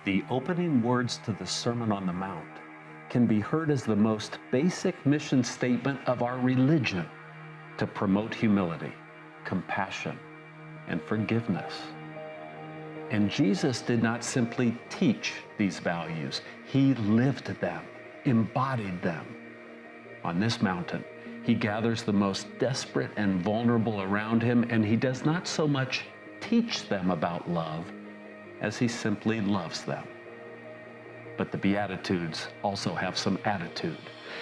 The opening words to the Sermon on the Mount can be heard as the most basic mission statement of our religion to promote humility, compassion, and forgiveness. And Jesus did not simply teach these values, he lived them, embodied them. On this mountain, he gathers the most desperate and vulnerable around him, and he does not so much teach them about love as he simply loves them. But the Beatitudes also have some attitude.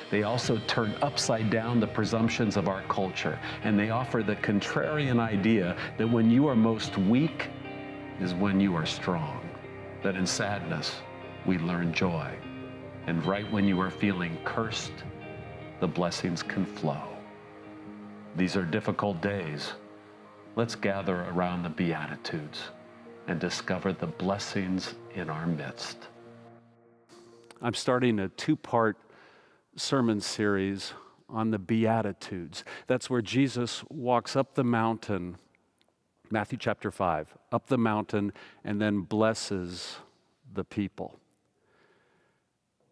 They also turn upside down the presumptions of our culture, and they offer the contrarian idea that when you are most weak is when you are strong, that in sadness we learn joy, and right when you are feeling cursed, the blessings can flow. These are difficult days. Let's gather around the Beatitudes and discover the blessings in our midst. I'm starting a two-part sermon series on the Beatitudes. That's where Jesus walks up the mountain, Matthew chapter 5, up the mountain, and then blesses the people.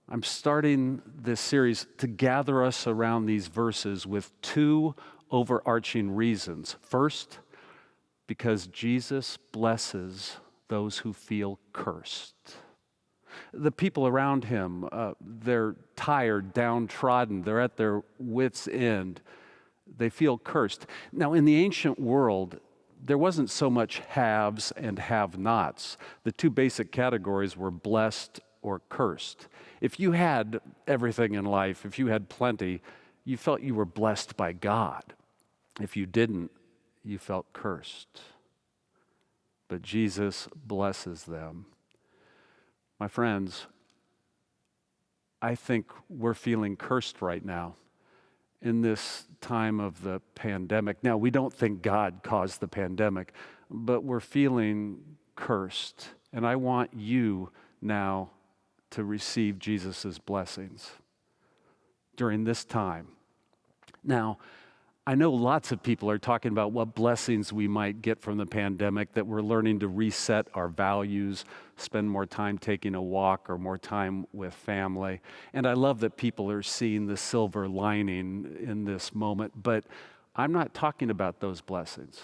I'm starting this series to gather us around these verses with two overarching reasons. First, because Jesus blesses those who feel cursed. The people around him, they're tired, downtrodden, they're at their wits' end. They feel cursed. Now, in the ancient world, there wasn't so much haves and have-nots. The two basic categories were blessed or cursed. If you had everything in life, if you had plenty, you felt you were blessed by God. If you didn't, you felt cursed. But Jesus blesses them. My friends, I think we're feeling cursed right now in this time of the pandemic. Now, we don't think God caused the pandemic, but we're feeling cursed. And I want you now to receive Jesus' blessings during this time. Now, I know lots of people are talking about what blessings we might get from the pandemic, that we're learning to reset our values, spend more time taking a walk or more time with family. And I love that people are seeing the silver lining in this moment, but I'm not talking about those blessings.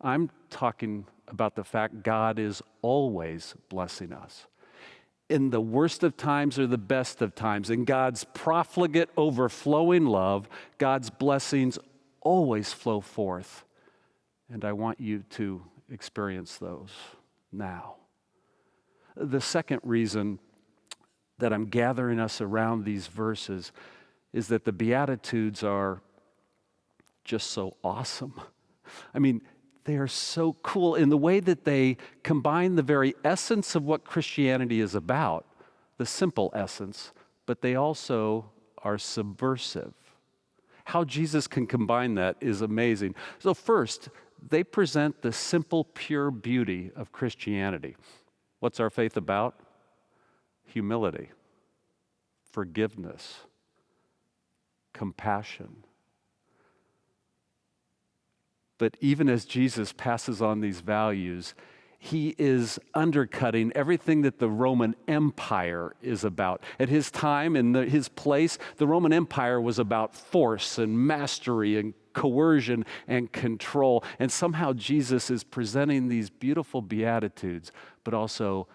I'm talking about the fact God is always blessing us. In the worst of times or the best of times, in God's profligate, overflowing love, God's blessings always flow forth. And I want you to experience those now. The second reason that I'm gathering us around these verses is that the Beatitudes are just so awesome. I mean, they are so cool in the way that they combine the very essence of what Christianity is about, the simple essence, but they also are subversive. How Jesus can combine that is amazing. So first, they present the simple, pure beauty of Christianity. What's our faith about? Humility, forgiveness, compassion. But even as Jesus passes on these values, he is undercutting everything that the Roman Empire is about. At his time, in his place, the Roman Empire was about force and mastery and coercion and control. And somehow Jesus is presenting these beautiful Beatitudes, but also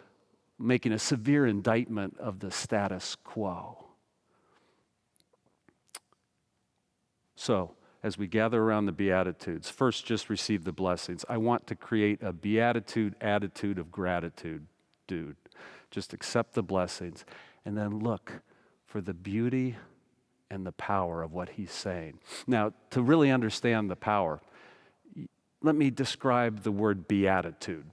making a severe indictment of the status quo. So, as we gather around the Beatitudes, first just receive the blessings. I want to create a Beatitude attitude of gratitude, dude. Just accept the blessings and then look for the beauty and the power of what he's saying. Now, to really understand the power, let me describe the word beatitude.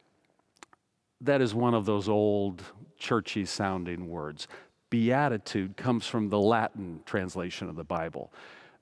That is one of those old churchy sounding words. Beatitude comes from the Latin translation of the Bible.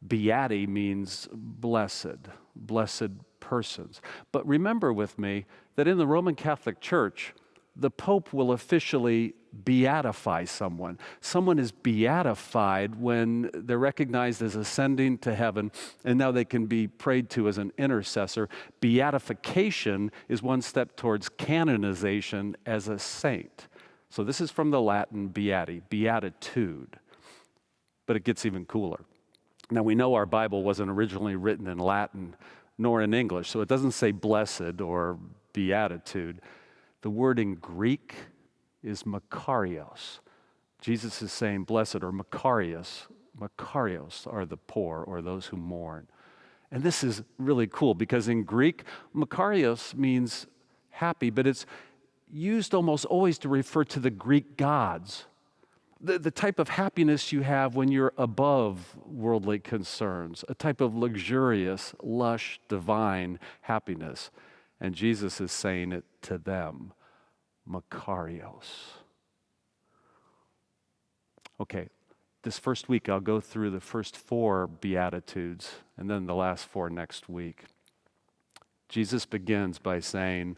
Beati means blessed, blessed persons. But remember with me that in the Roman Catholic Church, the Pope will officially beatify someone. Someone is beatified when they're recognized as ascending to heaven, and now they can be prayed to as an intercessor. Beatification is one step towards canonization as a saint. So this is from the Latin beatitude, but it gets even cooler. Now we know our Bible wasn't originally written in Latin nor in English, so it doesn't say blessed or beatitude. The word in Greek is makarios. Jesus is saying blessed or makarios. Makarios are the poor or those who mourn. And this is really cool because in Greek, makarios means happy, but it's used almost always to refer to the Greek gods. The type of happiness you have when you're above worldly concerns, a type of luxurious, lush, divine happiness. And Jesus is saying it to them, makarios. Okay, this first week I'll go through the first 4 Beatitudes and then the last 4 next week. Jesus begins by saying,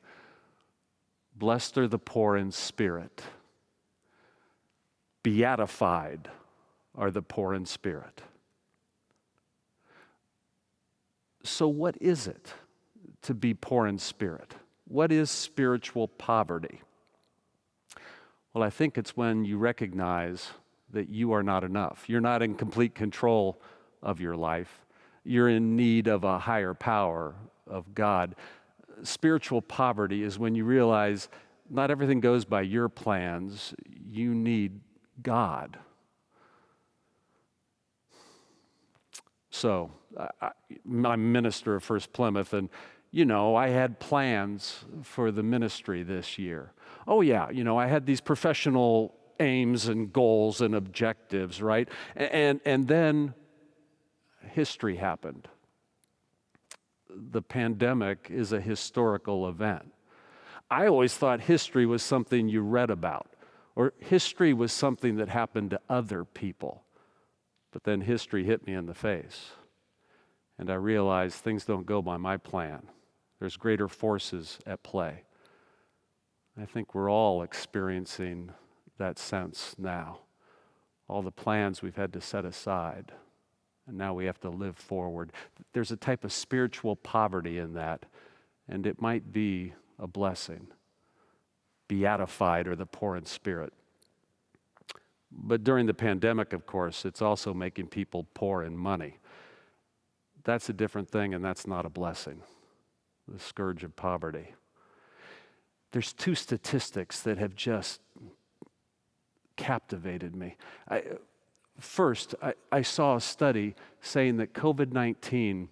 blessed are the poor in spirit. Beatified are the poor in spirit. So what is it to be poor in spirit? What is spiritual poverty? Well, I think it's when you recognize that you are not enough. You're not in complete control of your life. You're in need of a higher power of God. Spiritual poverty is when you realize not everything goes by your plans. You need God. So, I'm minister of First-Plymouth, and I had plans for the ministry this year. Oh yeah, I had these professional aims and goals and objectives, right? And then history happened. The pandemic is a historical event. I always thought history was something you read about, or history was something that happened to other people. But then history hit me in the face, and I realized things don't go by my plan. There's greater forces at play. I think we're all experiencing that sense now. All the plans we've had to set aside, and now we have to live forward. There's a type of spiritual poverty in that, and it might be a blessing. Beatified are the poor in spirit. But during the pandemic, of course, it's also making people poor in money. That's a different thing, and that's not a blessing. The scourge of poverty. There's 2 statistics that have just captivated me. First, I saw a study saying that COVID-19,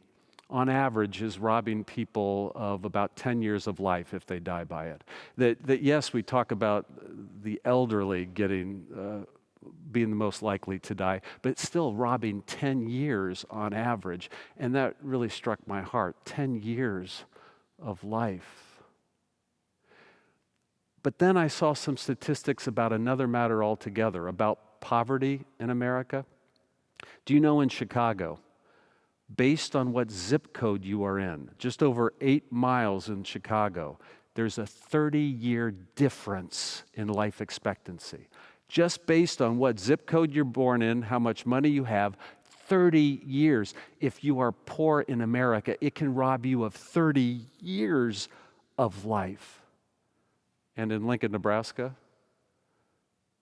on average, is robbing people of about 10 years of life if they die by it. That yes, we talk about the elderly being the most likely to die, but it's still robbing 10 years on average. And that really struck my heart, 10 years of life. But then I saw some statistics about another matter altogether, about poverty in America. Do you know in Chicago, based on what zip code you are in, just over 8 miles in Chicago, there's a 30-year difference in life expectancy. Just based on what zip code you're born in, how much money you have, 30 years. If you are poor in America, it can rob you of 30 years of life. And in Lincoln, Nebraska,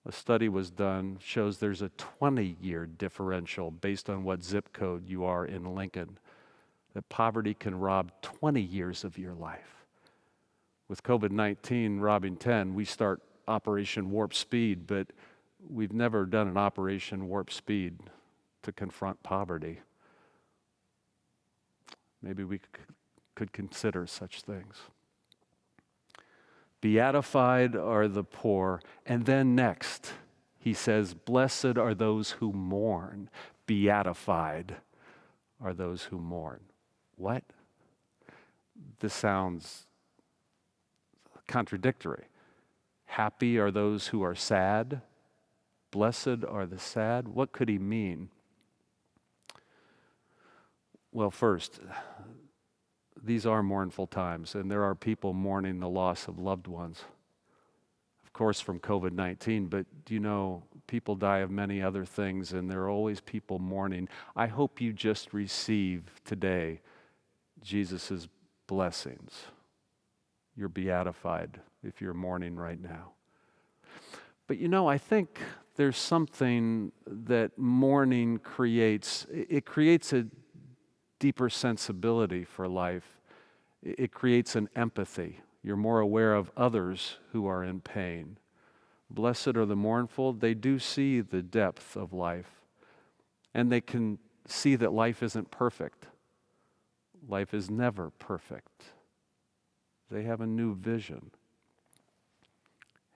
a study was done, shows there's a 20-year differential based on what zip code you are in Lincoln, that poverty can rob 20 years of your life. With COVID-19 robbing 10, we start Operation Warp Speed, but we've never done an Operation Warp Speed to confront poverty. Maybe we could consider such things. Beatified are the poor. And then next, he says, blessed are those who mourn. Beatified are those who mourn. What? This sounds contradictory. Happy are those who are sad. Blessed are the sad. What could he mean? Well, first, these are mournful times, and there are people mourning the loss of loved ones. Of course, from COVID-19, but people die of many other things, and there are always people mourning. I hope you just receive today Jesus' blessings. You're beatified if you're mourning right now. But I think there's something that mourning creates. It creates a deeper sensibility for life. It creates an empathy. You're more aware of others who are in pain. Blessed are the mournful. They do see the depth of life, and they can see that life isn't perfect. Life is never perfect. They have a new vision.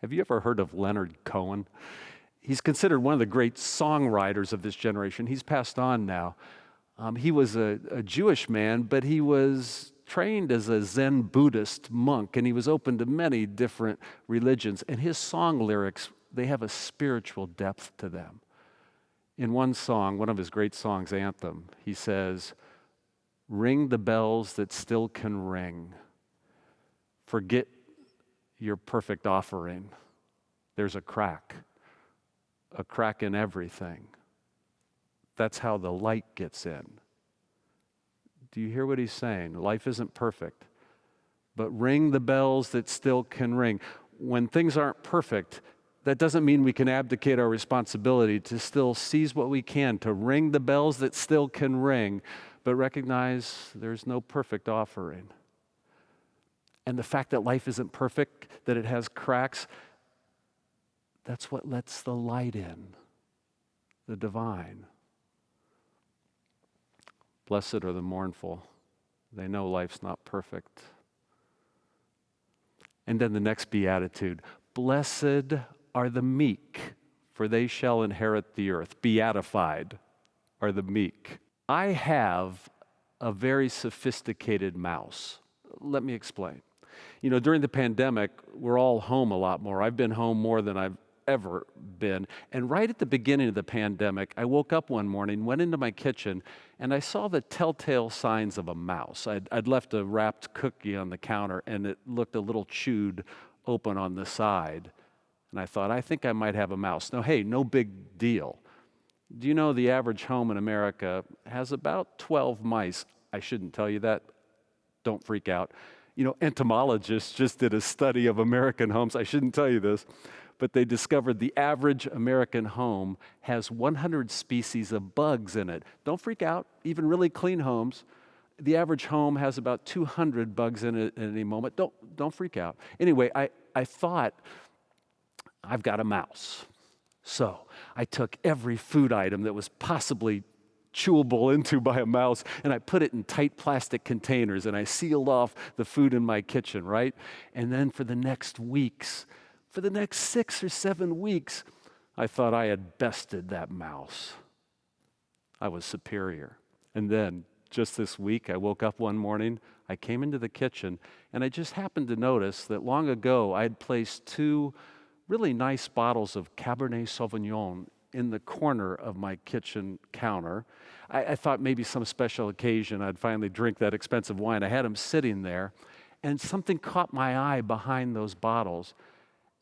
Have you ever heard of Leonard Cohen? He's considered one of the great songwriters of this generation. He's passed on now. He was a Jewish man, but he was trained as a Zen Buddhist monk, and he was open to many different religions. And his song lyrics, they have a spiritual depth to them. In one song, one of his great songs, Anthem, he says, "Ring the bells that still can ring. Forget your perfect offering. There's a crack in everything. That's how the light gets in." Do you hear what he's saying? Life isn't perfect, but ring the bells that still can ring. When things aren't perfect, that doesn't mean we can abdicate our responsibility to still seize what we can, to ring the bells that still can ring, but recognize there's no perfect offering. And the fact that life isn't perfect, that it has cracks, that's what lets the light in, the divine. Blessed are the mournful. They know life's not perfect. And then the next beatitude, blessed are the meek, for they shall inherit the earth. Beatified are the meek. I have a very sophisticated mouse. Let me explain. During the pandemic, we're all home a lot more. I've been home more than I've ever been. And right at the beginning of the pandemic, I woke up one morning, went into my kitchen, and I saw the telltale signs of a mouse. I'd left a wrapped cookie on the counter, and it looked a little chewed open on the side. And I thought, I think I might have a mouse. Now, hey, no big deal. Do you know the average home in America has about 12 mice? I shouldn't tell you that. Don't freak out. Entomologists just did a study of American homes. I shouldn't tell you this, but they discovered the average American home has 100 species of bugs in it. Don't freak out. Even really clean homes, the average home has about 200 bugs in it at any moment. Don't freak out. Anyway, I thought, I've got a mouse. So I took every food item that was possibly chewable into by a mouse, and I put it in tight plastic containers, and I sealed off the food in my kitchen, right? And then for the next 6 or 7 weeks, I thought I had bested that mouse. I was superior. And then, just this week, I woke up one morning, I came into the kitchen, and I just happened to notice that long ago, I had placed 2 really nice bottles of Cabernet Sauvignon in the corner of my kitchen counter. I thought maybe some special occasion I'd finally drink that expensive wine. I had them sitting there, and something caught my eye behind those bottles.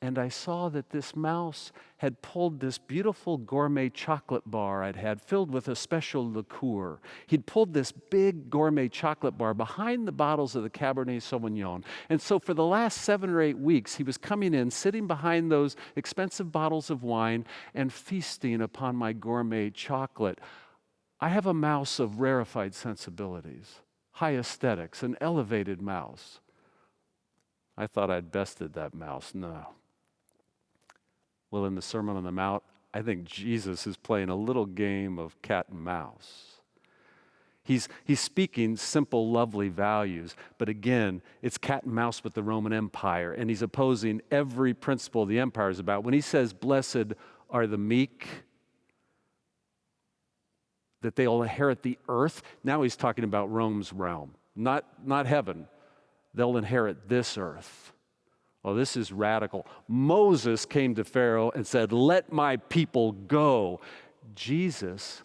And I saw that this mouse had pulled this beautiful gourmet chocolate bar I'd had filled with a special liqueur. He'd pulled this big gourmet chocolate bar behind the bottles of the Cabernet Sauvignon. And so for the last 7 or 8 weeks, he was coming in, sitting behind those expensive bottles of wine and feasting upon my gourmet chocolate. I have a mouse of rarefied sensibilities, high aesthetics, an elevated mouse. I thought I'd bested that mouse. No. Well, in the Sermon on the Mount, I think Jesus is playing a little game of cat and mouse. He's speaking simple, lovely values, but again, it's cat and mouse with the Roman Empire, and he's opposing every principle the empire is about. When he says, blessed are the meek, that they'll inherit the earth, now he's talking about Rome's realm, not heaven. They'll inherit this earth. Well, this is radical. Moses came to Pharaoh and said, let my people go. Jesus,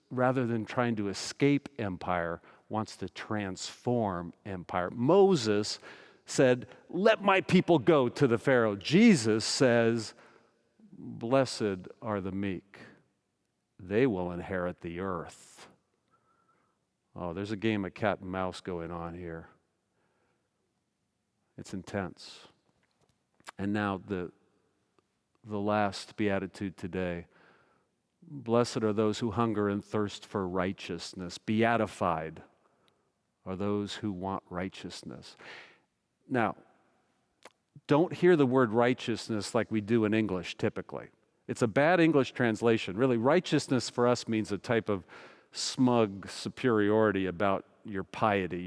rather than trying to escape empire, wants to transform empire. Moses said, let my people go to the Pharaoh. Jesus says, blessed are the meek. They will inherit the earth. Oh, there's a game of cat and mouse going on here. It's intense. And now the the last beatitude today. Blessed are those who hunger and thirst for righteousness. Beatified are those who want righteousness. Now, don't hear the word righteousness like we do in English typically. It's a bad English translation. Really, righteousness for us means a type of smug superiority about your piety.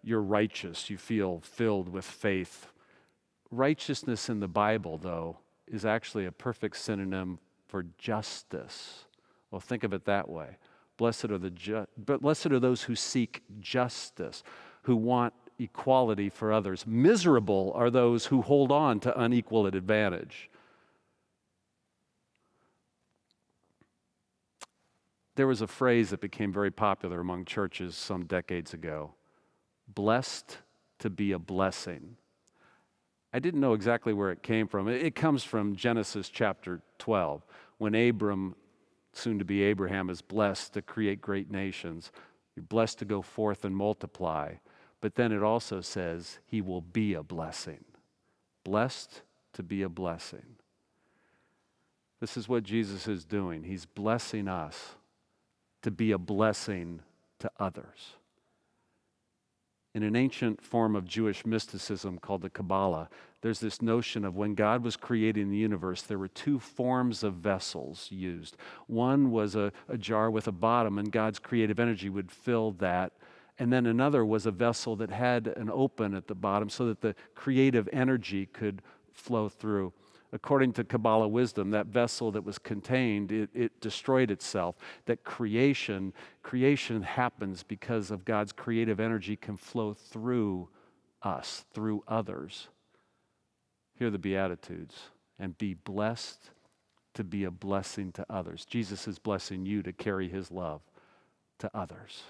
You're righteous, you feel filled with faith. Righteousness in the Bible, though, is actually a perfect synonym for justice. Well, think of it that way. Blessed are those who seek justice, who want equality for others. Miserable are those who hold on to unequal advantage. There was a phrase that became very popular among churches some decades ago: blessed to be a blessing. I didn't know exactly where it came from. It comes from Genesis chapter 12, when Abram, soon to be Abraham, is blessed to create great nations. You're blessed to go forth and multiply. But then it also says he will be a blessing. Blessed to be a blessing. This is what Jesus is doing. He's blessing us to be a blessing to others. In an ancient form of Jewish mysticism called the Kabbalah, there's this notion of when God was creating the universe, there were two forms of vessels used. One was a jar with a bottom, and God's creative energy would fill that. And then another was a vessel that had an open at the bottom so that the creative energy could flow through. According to Kabbalah wisdom, that vessel that was contained, it destroyed itself. That creation happens because of God's creative energy can flow through us, through others. Hear the Beatitudes and be blessed to be a blessing to others. Jesus is blessing you to carry his love to others.